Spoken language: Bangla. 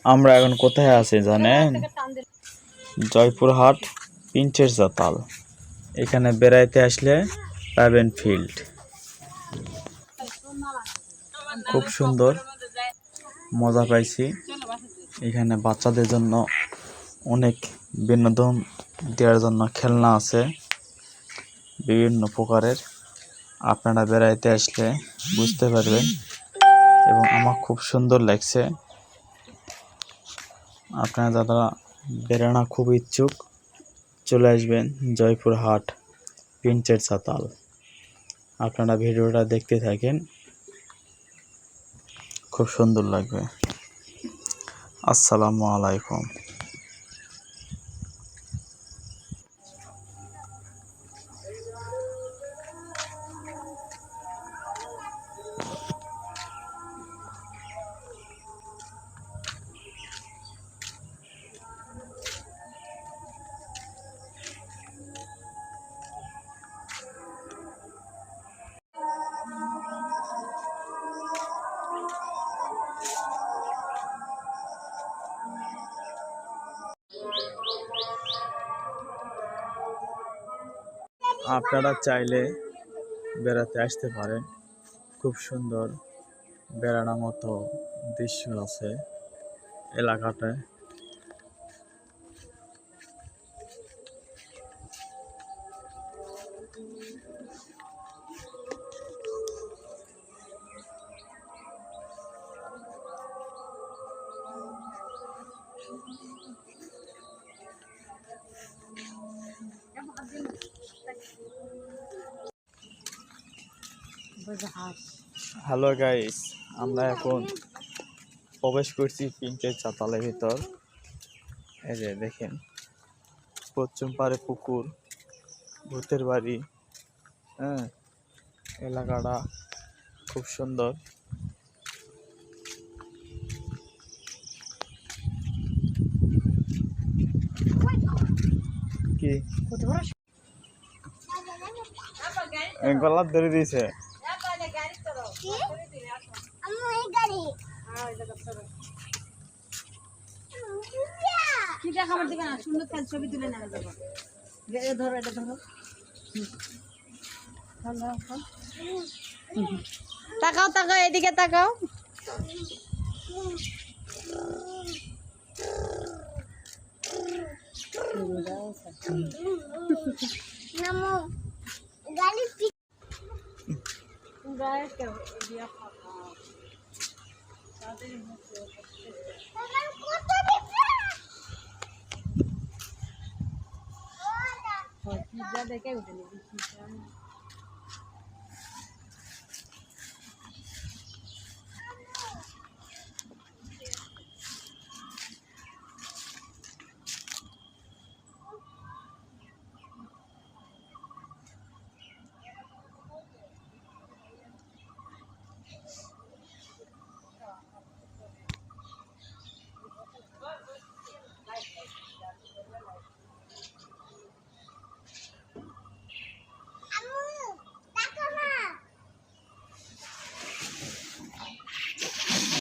আমরা এখন কোথায় আছি জানেন? জয়পুরহাট পিঞ্চের জাতাল। এখানে বেড়াইতে আসলে পাবেন ফিল্ড, খুব সুন্দর, মজা পাইছি। এখানে বাচ্চাদের জন্য অনেক বিনোদন দেওয়ার জন্য খেলনা আছে বিভিন্ন প্রকারের। আপনারা বেড়াইতে আসলে বুঝতে পারবেন এবং আমার খুব সুন্দর লাগছে। আপনারা যারা বেড়ানো খুব ইচ্ছুক চলে আসবেন জয়পুরহাট পিঞ্চের চাতাল। আপনারা ভিডিওটা দেখতে থাকেন, খুব সুন্দর লাগবে। আসসালামু আলাইকুম। আপনারা চাইলে বেড়াতে আসতে পারেন, খুব সুন্দর বেড়ানোর মতো দৃশ্য আছে এলাকাটায়। হ্যালো গাইস, আমরা এখন প্রবেশ করছি পিঞ্চের চাতালের ভিতর। এই যে দেখেন, পশ্চিম পারে পুকুর, ভূতের বাড়ি। হ্যাঁ, এলাকাটা খুব সুন্দর। কি গলা ধরে দিয়েছে? ছবি তুলে নেওয়া যাবে। ধরো, এটা ধরো। তাকাও তাকাও, এদিকে তাকাও। নামো গালি গায়ে কেউ দিয়া খাওয়া তাদের মধ্যে কত পিজ্জা দেখে উঠে